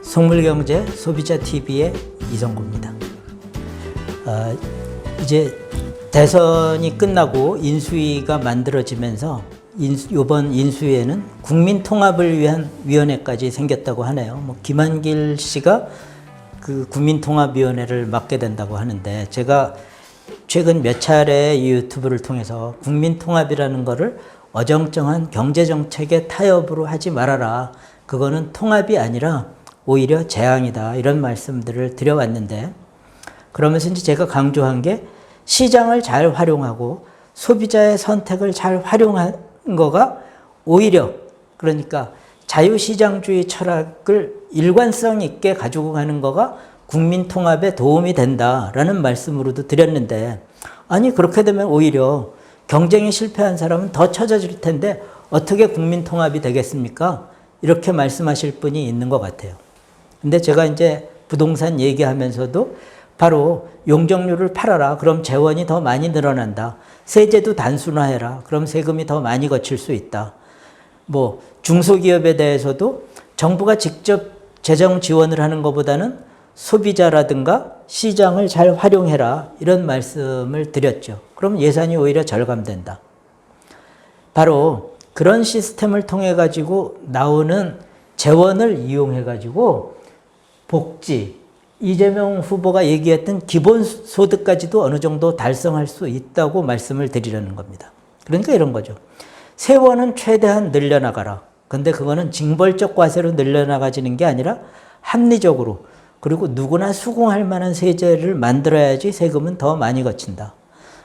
속물경제 소비자TV의 이성구입니다. 이제 대선이 끝나고 인수위가 만들어지면서 이번 인수위에는 국민통합을 위한 위원회까지 생겼다고 하네요. 김한길 씨가 그 국민통합위원회를 맡게 된다고 하는데, 제가 최근 몇 차례 이 유튜브를 통해서 국민통합이라는 거를 어정쩡한 경제정책의 타협으로 하지 말아라, 그거는 통합이 아니라 오히려 재앙이다, 이런 말씀들을 드려왔는데, 그러면서 이제 제가 강조한 게 시장을 잘 활용하고 소비자의 선택을 잘 활용한 거가 오히려, 그러니까 자유시장주의 철학을 일관성 있게 가지고 가는 거가 국민통합에 도움이 된다라는 말씀으로도 드렸는데, 아니 그렇게 되면 오히려 경쟁에 실패한 사람은 더 처져질 텐데 어떻게 국민통합이 되겠습니까? 이렇게 말씀하실 분이 있는 것 같아요. 근데 제가 이제 부동산 얘기하면서도 바로 용적률을 팔아라, 그럼 재원이 더 많이 늘어난다. 세제도 단순화해라, 그럼 세금이 더 많이 거칠 수 있다. 중소기업에 대해서도 정부가 직접 재정 지원을 하는 것보다는 소비자라든가 시장을 잘 활용해라, 이런 말씀을 드렸죠. 그럼 예산이 오히려 절감된다. 바로 그런 시스템을 통해 가지고 나오는 재원을 이용해 가지고 복지, 이재명 후보가 얘기했던 기본소득까지도 어느 정도 달성할 수 있다고 말씀을 드리려는 겁니다. 그러니까 이런 거죠. 세원은 최대한 늘려나가라. 근데 그거는 징벌적 과세로 늘려나가지는 게 아니라 합리적으로, 그리고 누구나 수긍할 만한 세제를 만들어야지 세금은 더 많이 거친다.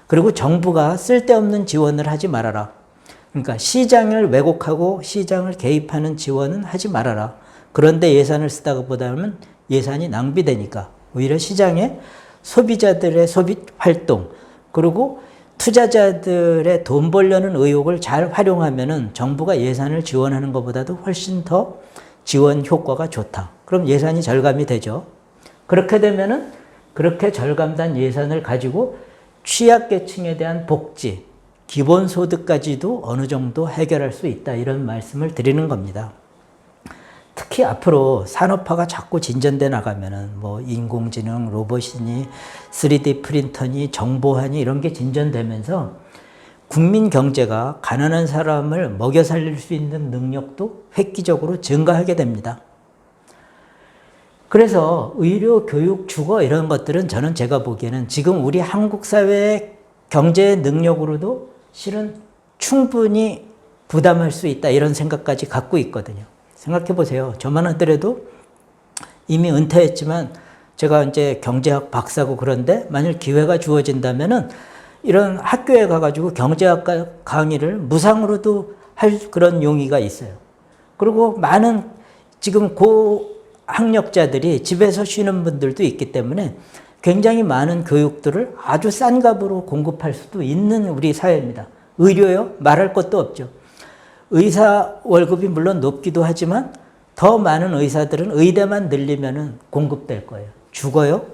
그리고 정부가 쓸데없는 지원을 하지 말아라. 그러니까 시장을 왜곡하고 시장을 개입하는 지원은 하지 말아라. 그런데 예산을 쓰다가 보다는 예산이 낭비되니까 오히려 시장에 소비자들의 소비 활동, 그리고 투자자들의 돈 벌려는 의욕을 잘 활용하면은 정부가 예산을 지원하는 것보다도 훨씬 더 지원 효과가 좋다. 그럼 예산이 절감이 되죠. 그렇게 되면은 그렇게 절감된 예산을 가지고 취약계층에 대한 복지, 기본소득까지도 어느 정도 해결할 수 있다, 이런 말씀을 드리는 겁니다. 특히 앞으로 산업화가 자꾸 진전돼 나가면은 인공지능, 로봇이니 3D 프린터니 정보화니 이런 게 진전되면서 국민 경제가 가난한 사람을 먹여 살릴 수 있는 능력도 획기적으로 증가하게 됩니다. 그래서 의료, 교육, 주거 이런 것들은 제가 보기에는 지금 우리 한국 사회의 경제 능력으로도 실은 충분히 부담할 수 있다, 이런 생각까지 갖고 있거든요. 생각해 보세요. 저만 하더라도 이미 은퇴했지만 제가 이제 경제학 박사고, 그런데 만일 기회가 주어진다면은 이런 학교에 가가지고 경제학과 강의를 무상으로도 할 그런 용의가 있어요. 그리고 많은 지금 고학력자들이 집에서 쉬는 분들도 있기 때문에 굉장히 많은 교육들을 아주 싼 값으로 공급할 수도 있는 우리 사회입니다. 의료요? 말할 것도 없죠. 의사 월급이 물론 높기도 하지만 더 많은 의사들은 의대만 늘리면 공급될 거예요. 주거요?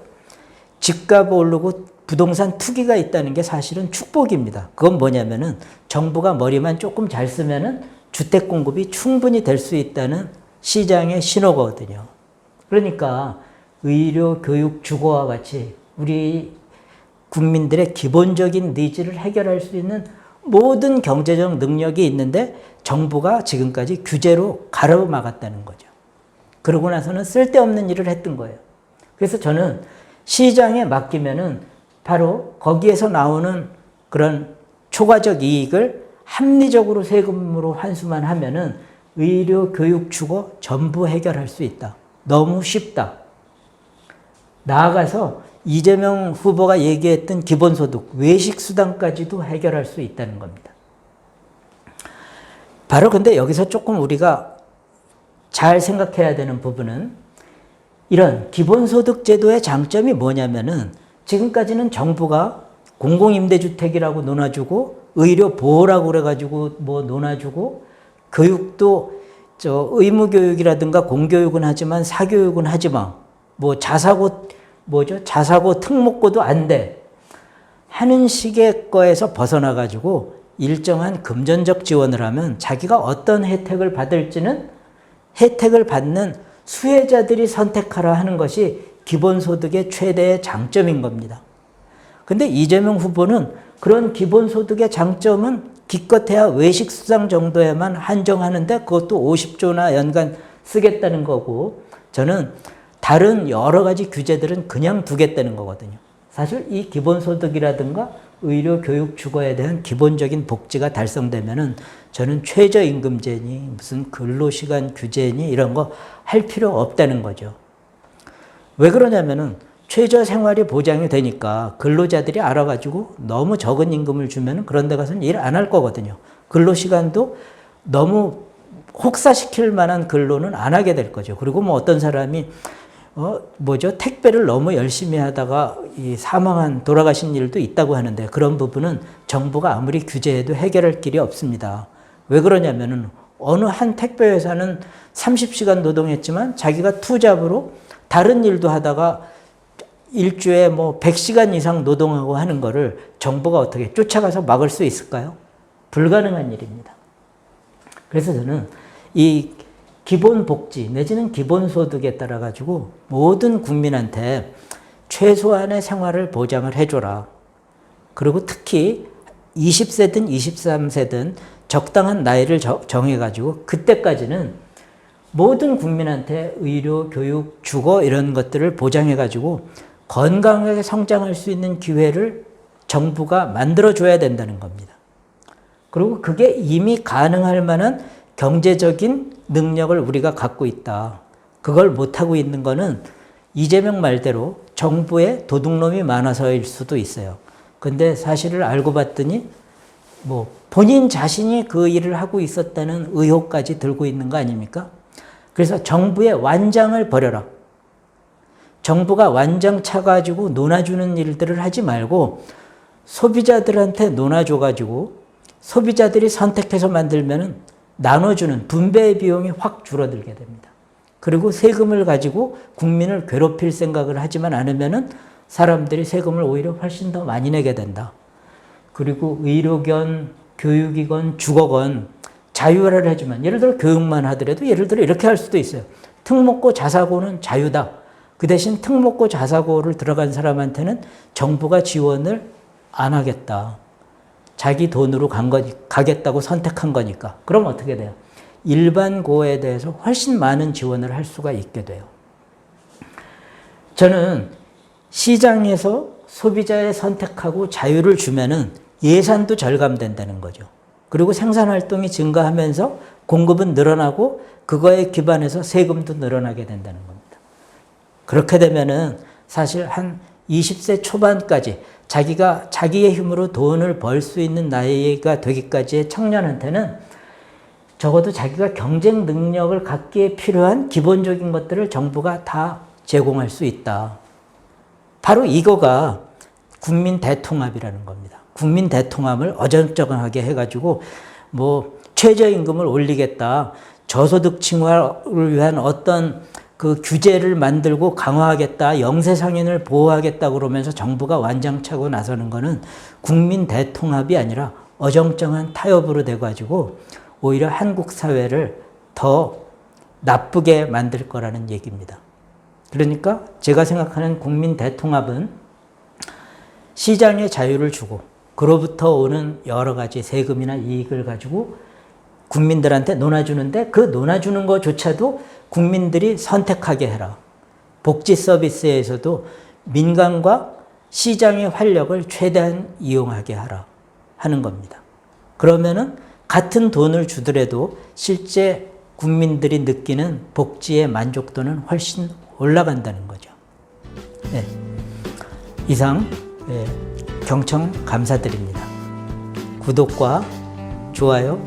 집값 오르고 부동산 투기가 있다는 게 사실은 축복입니다. 그건 뭐냐면은 정부가 머리만 조금 잘 쓰면은 주택 공급이 충분히 될 수 있다는 시장의 신호거든요. 그러니까 의료, 교육, 주거와 같이 우리 국민들의 기본적인 니즈를 해결할 수 있는 모든 경제적 능력이 있는데 정부가 지금까지 규제로 가로막았다는 거죠. 그러고 나서는 쓸데없는 일을 했던 거예요. 그래서 저는 시장에 맡기면은 바로 거기에서 나오는 그런 초과적 이익을 합리적으로 세금으로 환수만 하면은 의료, 교육, 주거 전부 해결할 수 있다. 너무 쉽다. 나아가서 이재명 후보가 얘기했던 기본소득, 외식수당까지도 해결할 수 있다는 겁니다. 바로 근데 여기서 조금 우리가 잘 생각해야 되는 부분은 이런 기본소득 제도의 장점이 뭐냐면은 지금까지는 정부가 공공임대주택이라고 논아주고 의료 보호라고 그래가지고 논아주고 교육도 의무교육이라든가 공교육은 하지만 사교육은 하지마, 자사고 특목고도 안 돼 하는 식의 거에서 벗어나가지고 일정한 금전적 지원을 하면 자기가 어떤 혜택을 받을지는 혜택을 받는 수혜자들이 선택하라 하는 것이 기본소득의 최대의 장점인 겁니다. 근데 이재명 후보는 그런 기본소득의 장점은 기껏해야 외식 수당 정도에만 한정하는데 그것도 50조나 연간 쓰겠다는 거고, 저는 다른 여러 가지 규제들은 그냥 두겠다는 거거든요. 사실 이 기본소득이라든가 의료, 교육, 주거에 대한 기본적인 복지가 달성되면은 저는 최저임금제니 무슨 근로시간 규제니 이런 거 할 필요 없다는 거죠. 왜 그러냐면은 최저생활이 보장이 되니까 근로자들이 알아가지고 너무 적은 임금을 주면은 그런 데 가서는 일 안 할 거거든요. 근로시간도 너무 혹사시킬 만한 근로는 안 하게 될 거죠. 그리고 뭐 어떤 사람이 택배를 너무 열심히 하다가 돌아가신 일도 있다고 하는데, 그런 부분은 정부가 아무리 규제해도 해결할 길이 없습니다. 왜 그러냐면은 어느 한 택배 회사는 30시간 노동했지만 자기가 투잡으로 다른 일도 하다가 일주에 100시간 이상 노동하고 하는 거를 정부가 어떻게 쫓아가서 막을 수 있을까요? 불가능한 일입니다. 그래서 저는 이 기본복지 내지는 기본소득에 따라 가지고 모든 국민한테 최소한의 생활을 보장을 해줘라. 그리고 특히 20세든 23세든 적당한 나이를 정해가지고 그때까지는 모든 국민한테 의료, 교육, 주거 이런 것들을 보장해가지고 건강하게 성장할 수 있는 기회를 정부가 만들어줘야 된다는 겁니다. 그리고 그게 이미 가능할 만한 경제적인 능력을 우리가 갖고 있다. 그걸 못하고 있는 거는 이재명 말대로 정부에 도둑놈이 많아서일 수도 있어요. 근데 사실을 알고 봤더니 본인 자신이 그 일을 하고 있었다는 의혹까지 들고 있는 거 아닙니까? 그래서 정부의 완장을 버려라. 정부가 완장 차가지고 논아주는 일들을 하지 말고 소비자들한테 논아줘가지고 소비자들이 선택해서 만들면은 나눠주는 분배의 비용이 확 줄어들게 됩니다. 그리고 세금을 가지고 국민을 괴롭힐 생각을 하지만 않으면은 사람들이 세금을 오히려 훨씬 더 많이 내게 된다. 그리고 의료건, 교육이건, 주거건 자유화를 해주면, 예를 들어 교육만 하더라도 예를 들어 이렇게 할 수도 있어요. 특목고 자사고는 자유다. 그 대신 특목고 자사고를 들어간 사람한테는 정부가 지원을 안 하겠다. 자기 돈으로 가겠다고 선택한 거니까. 그럼 어떻게 돼요? 일반고에 대해서 훨씬 많은 지원을 할 수가 있게 돼요. 저는 시장에서 소비자의 선택하고 자유를 주면은 예산도 절감된다는 거죠. 그리고 생산활동이 증가하면서 공급은 늘어나고 그거에 기반해서 세금도 늘어나게 된다는 겁니다. 그렇게 되면은 사실 한 20세 초반까지 자기가 자기의 힘으로 돈을 벌 수 있는 나이가 되기까지의 청년한테는 적어도 자기가 경쟁 능력을 갖기에 필요한 기본적인 것들을 정부가 다 제공할 수 있다. 바로 이거가 국민 대통합이라는 겁니다. 국민 대통합을 어정쩡하게 해가지고 최저임금을 올리겠다, 저소득층을 위한 어떤 그 규제를 만들고 강화하겠다, 영세상인을 보호하겠다 그러면서 정부가 완장차고 나서는 거는 국민 대통합이 아니라 어정쩡한 타협으로 돼가지고 오히려 한국 사회를 더 나쁘게 만들 거라는 얘기입니다. 그러니까 제가 생각하는 국민 대통합은 시장의 자유를 주고 그로부터 오는 여러 가지 세금이나 이익을 가지고 국민들한테 논아주는데, 그 논아주는 것조차도 국민들이 선택하게 해라. 복지 서비스에서도 민간과 시장의 활력을 최대한 이용하게 하라 하는 겁니다. 그러면은 같은 돈을 주더라도 실제 국민들이 느끼는 복지의 만족도는 훨씬 올라간다는 거죠. 네. 이상 경청 감사드립니다. 구독과 좋아요